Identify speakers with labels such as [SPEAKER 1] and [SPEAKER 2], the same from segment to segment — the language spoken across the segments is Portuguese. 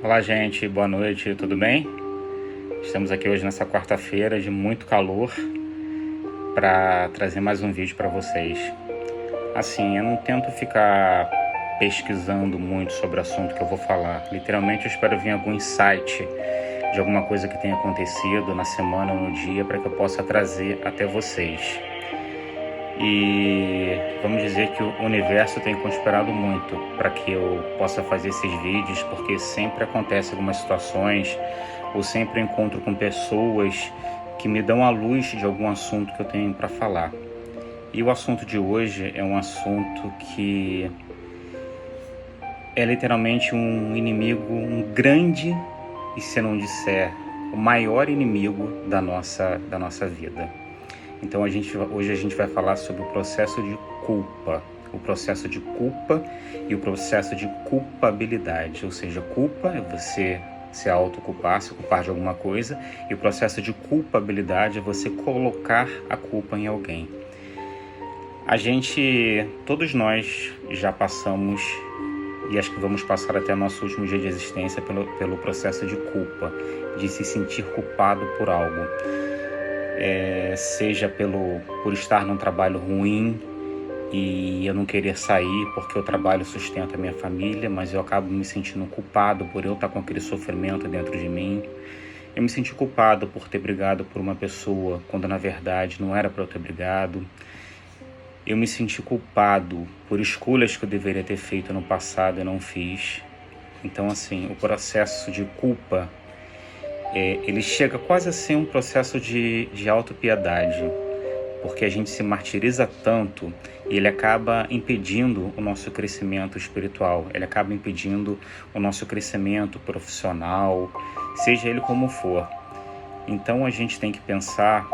[SPEAKER 1] Olá, gente, boa noite, tudo bem? Estamos aqui hoje nessa quarta-feira de muito calor para trazer mais um vídeo para vocês. Assim, eu não tento ficar pesquisando muito sobre o assunto que eu vou falar. Literalmente, eu espero vir algum insight de alguma coisa que tenha acontecido na semana ou no dia para que eu possa trazer até vocês. E vamos dizer que o universo tem conspirado muito para que eu possa fazer esses vídeos, porque sempre acontecem algumas situações ou sempre encontro com pessoas que me dão a luz de algum assunto que eu tenho para falar. E o assunto de hoje é um assunto que é literalmente um inimigo, um grande, e se eu não disser, o maior inimigo da nossa vida. Então hoje a gente vai falar sobre o processo de culpa, o processo de culpa e o processo de culpabilidade, ou seja, culpa é você se autoculpar, se culpar de alguma coisa, e o processo de culpabilidade é você colocar a culpa em alguém. Todos nós já passamos, e acho que vamos passar até o nosso último dia de existência pelo processo de culpa, de se sentir culpado por algo. Seja por estar num trabalho ruim e eu não querer sair porque o trabalho sustenta a minha família, mas eu acabo me sentindo culpado por eu estar com aquele sofrimento dentro de mim. Eu me senti culpado por ter brigado por uma pessoa quando na verdade não era para eu ter brigado. Eu me senti culpado por escolhas que eu deveria ter feito no passado e não fiz. Então, assim, o processo de culpa ele chega quase a ser um processo de autopiedade, porque a gente se martiriza tanto e ele acaba impedindo o nosso crescimento espiritual, ele acaba impedindo o nosso crescimento profissional, seja ele como for. Então a gente tem que pensar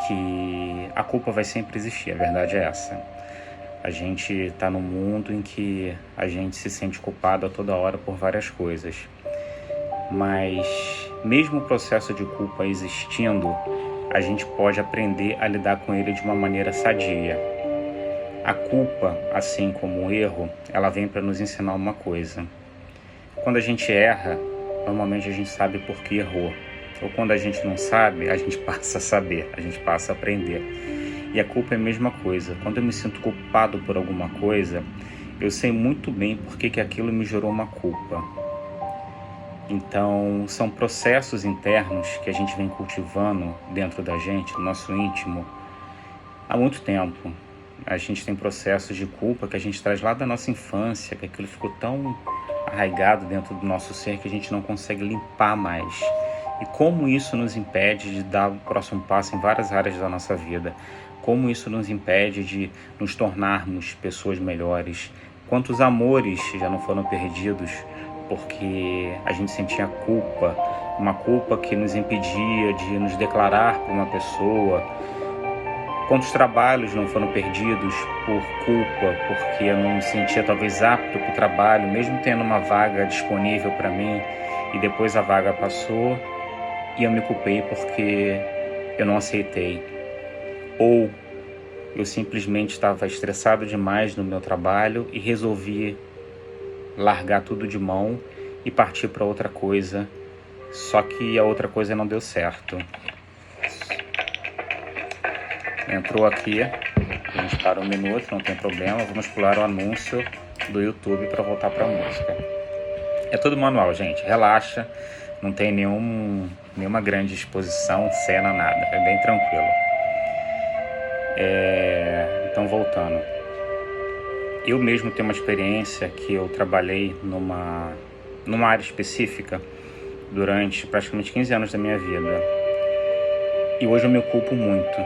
[SPEAKER 1] que a culpa vai sempre existir, a verdade é essa. A gente está num mundo em que a gente se sente culpado a toda hora por várias coisas. Mas mesmo o processo de culpa existindo, a gente pode aprender a lidar com ele de uma maneira sadia. A culpa, assim como o erro, ela vem para nos ensinar uma coisa. Quando a gente erra, normalmente a gente sabe por que errou. Ou quando a gente não sabe, a gente passa a saber, a gente passa a aprender. E a culpa é a mesma coisa. Quando eu me sinto culpado por alguma coisa, eu sei muito bem por que aquilo me gerou uma culpa. Então, são processos internos que a gente vem cultivando dentro da gente, no nosso íntimo, há muito tempo. A gente tem processos de culpa que a gente traz lá da nossa infância, que aquilo ficou tão arraigado dentro do nosso ser que a gente não consegue limpar mais. E como isso nos impede de dar o próximo passo em várias áreas da nossa vida. Como isso nos impede de nos tornarmos pessoas melhores. Quantos amores já não foram perdidos porque a gente sentia culpa, uma culpa que nos impedia de nos declarar para uma pessoa. Quantos trabalhos não foram perdidos por culpa, porque eu não me sentia talvez apto para o trabalho, mesmo tendo uma vaga disponível para mim, e depois a vaga passou e eu me culpei porque eu não aceitei. Ou eu simplesmente estava estressado demais no meu trabalho e resolvi largar tudo de mão e partir para outra coisa, só que a outra coisa não deu certo. Entrou aqui, a gente para um minuto, não tem problema, vamos pular o anúncio do YouTube para voltar para a música. É tudo manual, gente, relaxa, não tem nenhuma grande exposição, cena, nada, é bem tranquilo. Então voltando. Eu mesmo tenho uma experiência que eu trabalhei numa área específica durante praticamente 15 anos da minha vida. E hoje eu me culpo muito.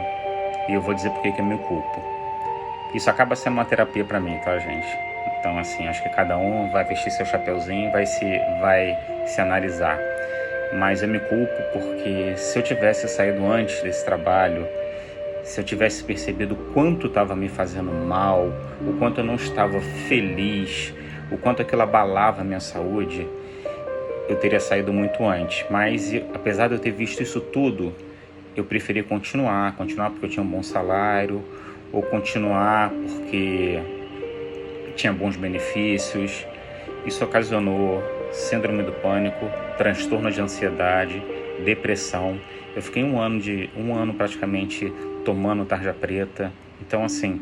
[SPEAKER 1] E eu vou dizer por que eu me culpo. Isso acaba sendo uma terapia para mim, tá, gente? Então, assim, acho que cada um vai vestir seu chapeuzinho, vai se analisar. Mas eu me culpo porque se eu tivesse saído antes desse trabalho, se eu tivesse percebido o quanto estava me fazendo mal, o quanto eu não estava feliz, o quanto aquilo abalava a minha saúde, eu teria saído muito antes. Mas apesar de eu ter visto isso tudo, eu preferi continuar porque eu tinha um bom salário, ou continuar porque tinha bons benefícios. Isso ocasionou síndrome do pânico, transtorno de ansiedade, depressão. Eu fiquei um ano praticamente tomando tarja preta. Então, assim,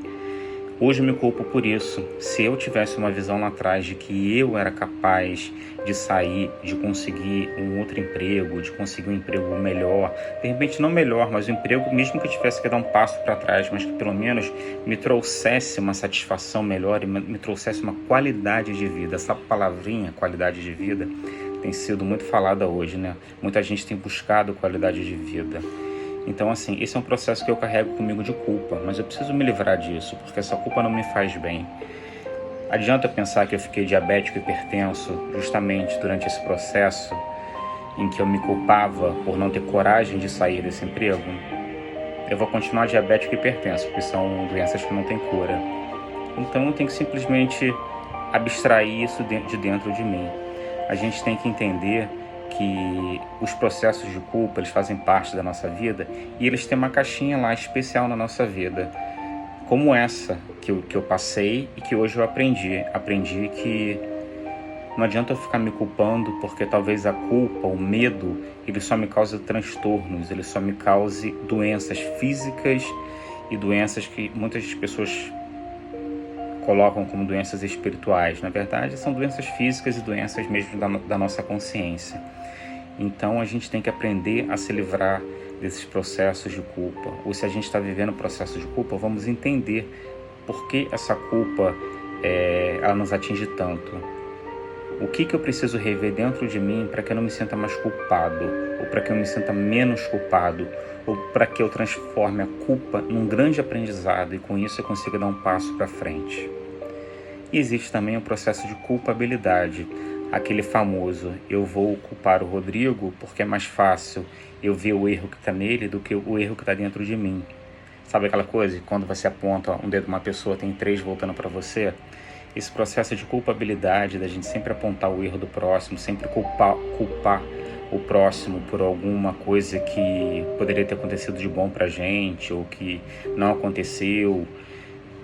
[SPEAKER 1] hoje eu me culpo por isso. Se eu tivesse uma visão lá atrás de que eu era capaz de sair, de conseguir um outro emprego, de conseguir um emprego melhor, de repente não melhor, mas um emprego, mesmo que eu tivesse que dar um passo para trás, mas que pelo menos me trouxesse uma satisfação melhor e me trouxesse uma qualidade de vida. Essa palavrinha, qualidade de vida, tem sido muito falada hoje, né? Muita gente tem buscado qualidade de vida. Então, assim, esse é um processo que eu carrego comigo de culpa, mas eu preciso me livrar disso, porque essa culpa não me faz bem. Adianta pensar que eu fiquei diabético e hipertenso justamente durante esse processo em que eu me culpava por não ter coragem de sair desse emprego? Eu vou continuar diabético e hipertenso, porque são doenças que não têm cura. Então, eu tenho que simplesmente abstrair isso de dentro de mim. A gente tem que entender que os processos de culpa, eles fazem parte da nossa vida e eles têm uma caixinha lá especial na nossa vida, como essa que eu passei e que hoje eu aprendi. Aprendi que não adianta eu ficar me culpando, porque talvez a culpa, o medo, ele só me cause transtornos, ele só me cause doenças físicas e doenças que muitas pessoas colocam como doenças espirituais. Na verdade, são doenças físicas e doenças mesmo da nossa consciência. Então, a gente tem que aprender a se livrar desses processos de culpa. Ou se a gente está vivendo um processo de culpa, vamos entender por que essa culpa ela nos atinge tanto. O que eu preciso rever dentro de mim para que eu não me sinta mais culpado, ou para que eu me sinta menos culpado, ou para que eu transforme a culpa num grande aprendizado e com isso eu consiga dar um passo para frente. E existe também o processo de culpabilidade, aquele famoso: eu vou culpar o Rodrigo porque é mais fácil eu ver o erro que está nele do que o erro que está dentro de mim. Sabe aquela coisa, quando você aponta um dedo de uma pessoa, tem 3 voltando para você? Esse processo de culpabilidade, da gente sempre apontar o erro do próximo, sempre culpar o próximo por alguma coisa que poderia ter acontecido de bom pra gente ou que não aconteceu.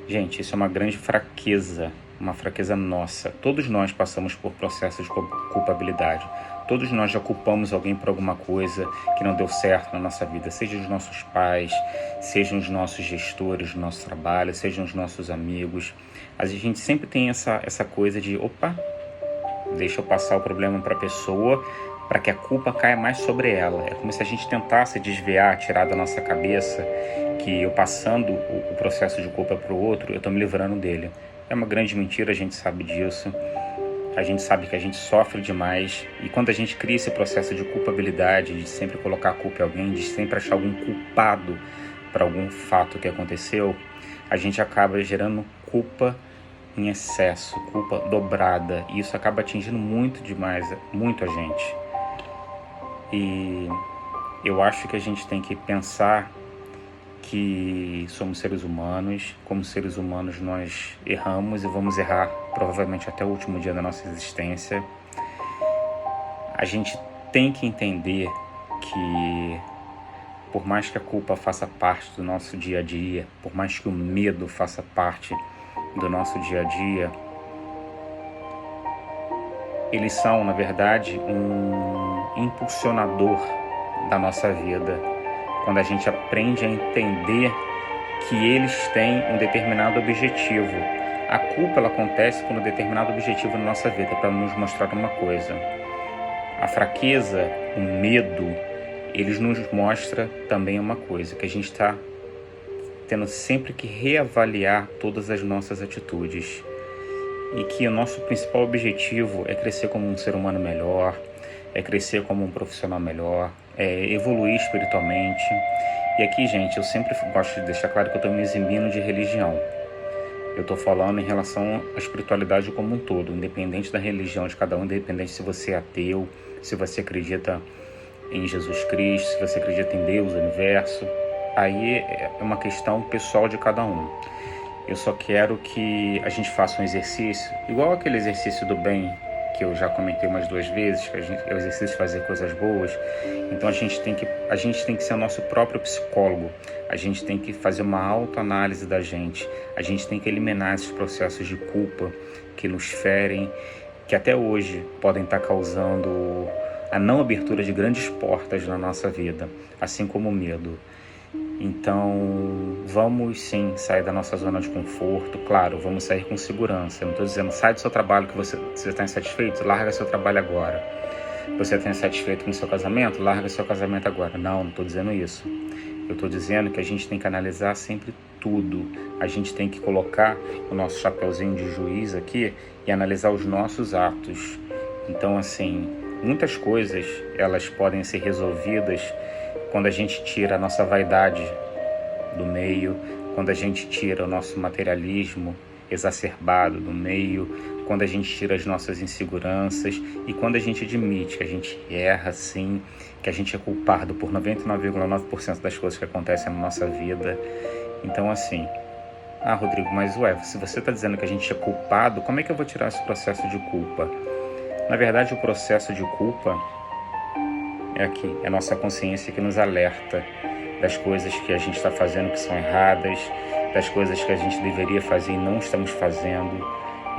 [SPEAKER 1] Gente, isso é uma grande fraqueza, uma fraqueza nossa. Todos nós passamos por processos de culpabilidade. Todos nós já culpamos alguém por alguma coisa que não deu certo na nossa vida, seja os nossos pais, sejam os nossos gestores do nosso trabalho, sejam os nossos amigos. A gente sempre tem essa coisa de, opa, deixa eu passar o problema para a pessoa para que a culpa caia mais sobre ela. É como se a gente tentasse desviar, tirar da nossa cabeça que eu passando o processo de culpa para o outro, eu estou me livrando dele. É uma grande mentira, a gente sabe disso. A gente sabe que a gente sofre demais e quando a gente cria esse processo de culpabilidade, de sempre colocar a culpa em alguém, de sempre achar algum culpado para algum fato que aconteceu, a gente acaba gerando culpa em excesso, culpa dobrada, e isso acaba atingindo muito a gente. E eu acho que a gente tem que pensar que somos seres humanos, como seres humanos nós erramos e vamos errar provavelmente até o último dia da nossa existência. A gente tem que entender que por mais que a culpa faça parte do nosso dia a dia, por mais que o medo faça parte do nosso dia a dia, eles são, na verdade, um impulsionador da nossa vida. Quando a gente aprende a entender que eles têm um determinado objetivo. A culpa ela acontece por um determinado objetivo na nossa vida, para nos mostrar uma coisa. A fraqueza, o medo, eles nos mostram também uma coisa, que a gente está tendo sempre que reavaliar todas as nossas atitudes. E que o nosso principal objetivo é crescer como um ser humano melhor, é crescer como um profissional melhor, é evoluir espiritualmente. E aqui, gente, eu sempre gosto de deixar claro que eu estou me eximindo de religião. Eu estou falando em relação à espiritualidade como um todo, independente da religião de cada um, independente se você é ateu, se você acredita em Jesus Cristo, se você acredita em Deus, universo. Aí é uma questão pessoal de cada um. Eu só quero que a gente faça um exercício, igual aquele exercício do bem, que eu já comentei umas 2 vezes, que é o exercício de fazer coisas boas. Então a gente tem que ser o nosso próprio psicólogo. A gente tem que fazer uma autoanálise da gente. A gente tem que eliminar esses processos de culpa que nos ferem, que até hoje podem estar causando a não abertura de grandes portas na nossa vida, assim como o medo. Então, vamos sim sair da nossa zona de conforto, claro, vamos sair com segurança. Eu não estou dizendo, sai do seu trabalho que você está insatisfeito, larga seu trabalho agora. Você está insatisfeito com o seu casamento, larga seu casamento agora. Não estou dizendo isso. Eu estou dizendo que a gente tem que analisar sempre tudo. A gente tem que colocar o nosso chapeuzinho de juiz aqui e analisar os nossos atos. Então, assim, muitas coisas, elas podem ser resolvidas quando a gente tira a nossa vaidade do meio, quando a gente tira o nosso materialismo exacerbado do meio, quando a gente tira as nossas inseguranças e quando a gente admite que a gente erra sim, que a gente é culpado por 99,9% das coisas que acontecem na nossa vida. Então assim, Rodrigo, mas se você está dizendo que a gente é culpado, como é que eu vou tirar esse processo de culpa? Na verdade, o processo de culpa é aqui, é a nossa consciência que nos alerta das coisas que a gente está fazendo que são erradas, das coisas que a gente deveria fazer e não estamos fazendo.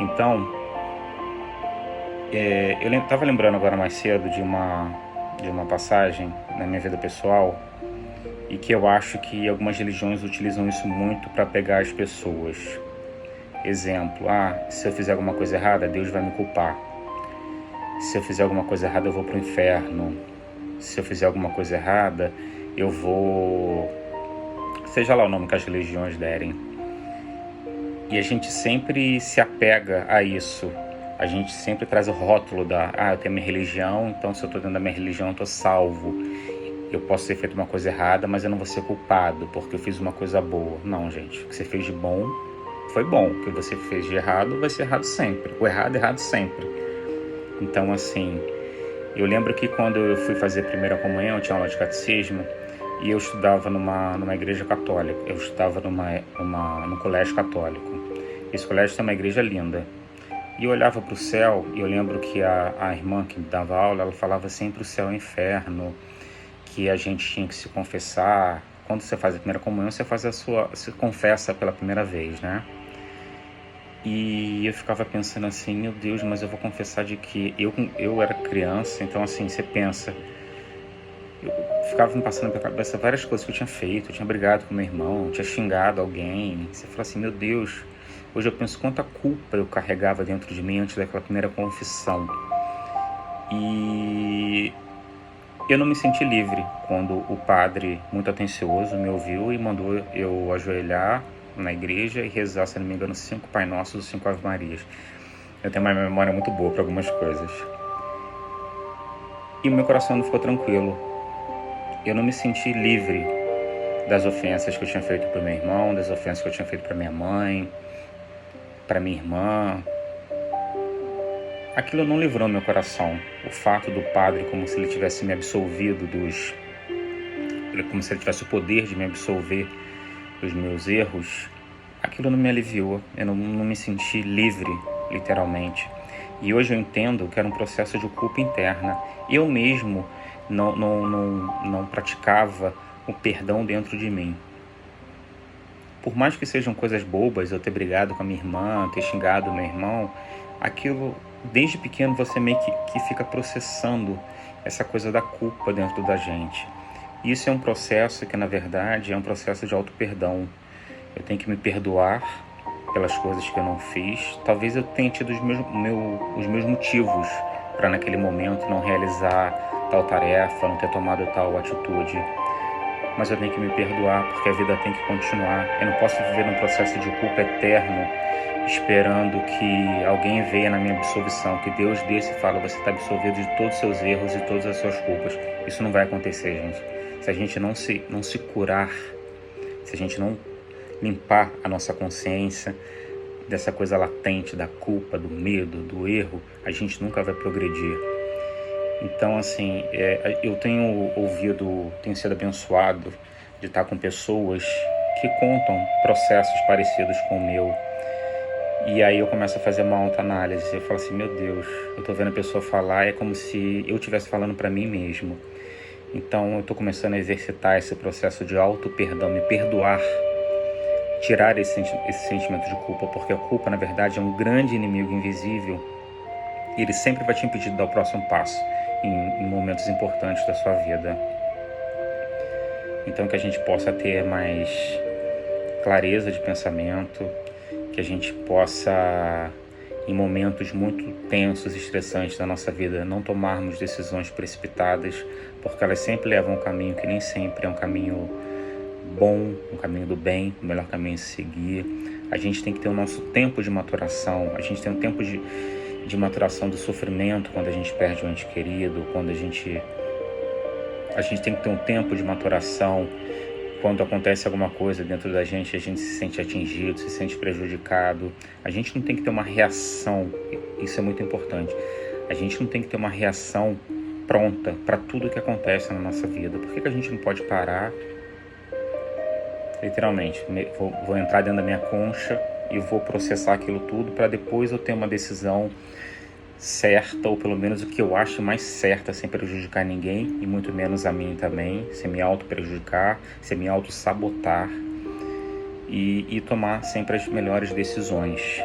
[SPEAKER 1] Então, eu estava lembrando agora mais cedo de uma passagem na minha vida pessoal e que eu acho que algumas religiões utilizam isso muito para pegar as pessoas. Exemplo, se eu fizer alguma coisa errada, Deus vai me culpar. Se eu fizer alguma coisa errada, eu vou para o inferno. Se eu fizer alguma coisa errada, eu vou... Seja lá o nome que as religiões derem. E a gente sempre se apega a isso. A gente sempre traz o rótulo eu tenho minha religião, então se eu estou dentro da minha religião, eu estou salvo. Eu posso ter feito uma coisa errada, mas eu não vou ser culpado, porque eu fiz uma coisa boa. Não, gente. O que você fez de bom, foi bom. O que você fez de errado, vai ser errado sempre. O errado é errado sempre. Então, assim... Eu lembro que quando eu fui fazer a primeira comunhão, eu tinha aula de catecismo, e eu estudava numa igreja católica. Eu estudava num colégio católico. Esse colégio tem uma igreja linda. E eu olhava para o céu, e eu lembro que a irmã que me dava aula, ela falava sempre o céu e o inferno, que a gente tinha que se confessar. Quando você faz a primeira comunhão, se confessa pela primeira vez, né? E eu ficava pensando assim, meu Deus, mas eu vou confessar de que eu era criança, então assim, você pensa, eu ficava me passando pela cabeça várias coisas que eu tinha feito, eu tinha brigado com meu irmão, eu tinha xingado alguém, você fala assim, meu Deus, hoje eu penso quanta culpa eu carregava dentro de mim antes daquela primeira confissão. E eu não me senti livre quando o padre, muito atencioso, me ouviu e mandou eu ajoelhar na igreja e rezar, se não me engano, 5 Pai Nossos e 5 Ave Marias. Eu tenho uma memória muito boa para algumas coisas. E o meu coração não ficou tranquilo. Eu não me senti livre das ofensas que eu tinha feito para meu irmão, das ofensas que eu tinha feito para minha mãe, para minha irmã. Aquilo não livrou meu coração. O fato do padre, como se ele tivesse me absolvido como se ele tivesse o poder de me absolver dos meus erros, aquilo não me aliviou, eu não me senti livre, literalmente. E hoje eu entendo que era um processo de culpa interna. Eu mesmo não praticava o perdão dentro de mim. Por mais que sejam coisas bobas, eu ter brigado com a minha irmã, ter xingado meu irmão, aquilo, desde pequeno, você meio que fica processando essa coisa da culpa dentro da gente. Isso é um processo que, na verdade, é um processo de auto-perdão. Eu tenho que me perdoar pelas coisas que eu não fiz. Talvez eu tenha tido os meus motivos para, naquele momento, não realizar tal tarefa, não ter tomado tal atitude. Mas eu tenho que me perdoar, porque a vida tem que continuar. Eu não posso viver num processo de culpa eterno, esperando que alguém venha na minha absolvição, que Deus desça e fala, você está absolvido de todos os seus erros e todas as suas culpas. Isso não vai acontecer, gente. Se a gente não se curar, se a gente não limpar a nossa consciência dessa coisa latente, da culpa, do medo, do erro, a gente nunca vai progredir. Então, assim, eu tenho sido abençoado de estar com pessoas que contam processos parecidos com o meu. E aí eu começo a fazer uma autoanálise. Eu falo assim, meu Deus, eu tô vendo a pessoa falar, é como se eu estivesse falando para mim mesmo. Então eu estou começando a exercitar esse processo de auto-perdão, me perdoar, tirar esse sentimento de culpa, porque a culpa, na verdade, é um grande inimigo invisível e ele sempre vai te impedir de dar o próximo passo em momentos importantes da sua vida. Então que a gente possa ter mais clareza de pensamento, que a gente possa, em momentos muito tensos e estressantes da nossa vida, não tomarmos decisões precipitadas, porque elas sempre levam a um caminho que nem sempre é um caminho bom, um caminho do bem, o melhor caminho a seguir. A gente tem que ter o nosso tempo de maturação, a gente tem um tempo de maturação do sofrimento quando a gente perde um ente querido, quando a gente tem que ter um tempo de maturação quando acontece alguma coisa dentro da gente, a gente se sente atingido, se sente prejudicado. A gente não tem que ter uma reação, isso é muito importante. A gente não tem que ter uma reação pronta para tudo que acontece na nossa vida. Por que a gente não pode parar? Literalmente, vou entrar dentro da minha concha e vou processar aquilo tudo para depois eu ter uma decisão certa, ou pelo menos o que eu acho mais certa, sem prejudicar ninguém e muito menos a mim também, sem me auto-prejudicar, sem me auto-sabotar e tomar sempre as melhores decisões.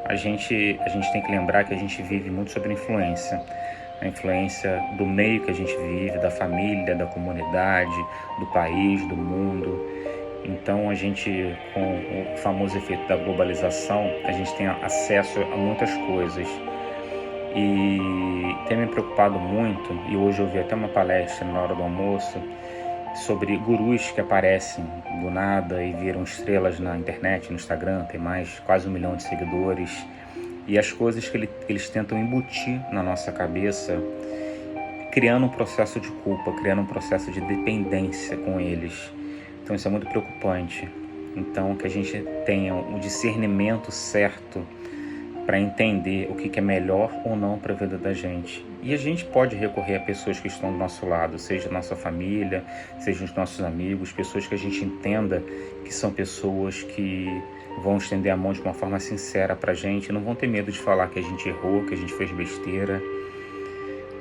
[SPEAKER 1] A gente tem que lembrar que a gente vive muito sobre influência. A influência do meio que a gente vive, da família, da comunidade, do país, do mundo. Então a gente, com o famoso efeito da globalização, a gente tem acesso a muitas coisas. E tem me preocupado muito, e hoje eu vi até uma palestra na hora do almoço sobre gurus que aparecem do nada e viram estrelas na internet, no Instagram, tem mais quase 1 milhão de seguidores, e as coisas que eles tentam embutir na nossa cabeça, criando um processo de culpa, criando um processo de dependência com eles. Então isso é muito preocupante. Então que a gente tenha o discernimento certo para entender o que é melhor ou não para a vida da gente. E a gente pode recorrer a pessoas que estão do nosso lado, seja a nossa família, seja os nossos amigos, pessoas que a gente entenda que são pessoas que vão estender a mão de uma forma sincera para a gente, não vão ter medo de falar que a gente errou, que a gente fez besteira.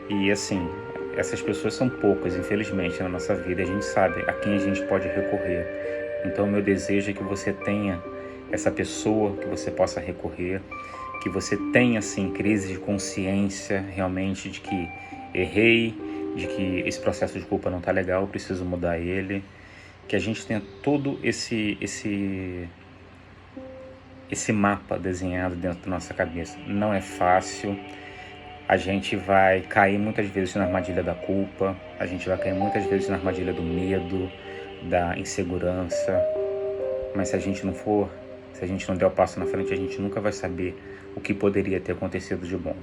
[SPEAKER 1] E assim, essas pessoas são poucas, infelizmente, na nossa vida. A gente sabe a quem a gente pode recorrer. Então, o meu desejo é que você tenha essa pessoa que você possa recorrer, que você tenha, assim, crise de consciência realmente de que errei, de que esse processo de culpa não está legal, eu preciso mudar ele, que a gente tenha todo esse mapa desenhado dentro da nossa cabeça. Não é fácil, a gente vai cair muitas vezes na armadilha da culpa, a gente vai cair muitas vezes na armadilha do medo, da insegurança, mas se a gente não der o passo na frente, a gente nunca vai saber o que poderia ter acontecido de bom.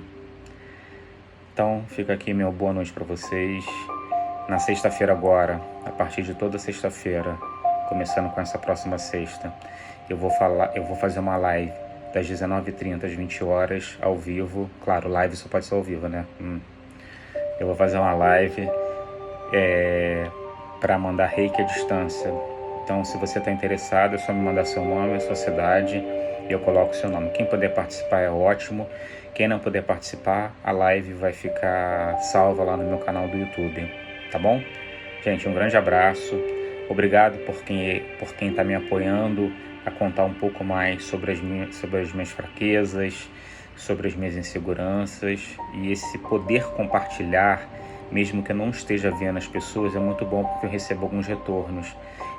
[SPEAKER 1] Então, fica aqui meu boa noite para vocês. Na sexta-feira agora, a partir de toda sexta-feira, começando com essa próxima sexta, eu vou fazer uma live das 19h30 às 20 horas, ao vivo. Claro, live só pode ser ao vivo, né? Eu vou fazer uma live para mandar reiki à distância. Então, se você está interessado, é só me mandar seu nome, a sua cidade, e eu coloco o seu nome. Quem puder participar é ótimo. Quem não puder participar, a live vai ficar salva lá no meu canal do YouTube, tá bom? Gente, um grande abraço. Obrigado por quem está me apoiando a contar um pouco mais sobre as minhas fraquezas, sobre as minhas inseguranças. E esse poder compartilhar, mesmo que eu não esteja vendo as pessoas, é muito bom porque eu recebo alguns retornos.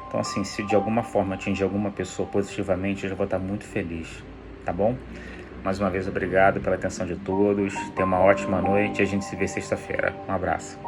[SPEAKER 1] Então, assim, se de alguma forma atingir alguma pessoa positivamente, eu já vou estar muito feliz, tá bom? Mais uma vez, obrigado pela atenção de todos. Tenha uma ótima noite e a gente se vê sexta-feira. Um abraço.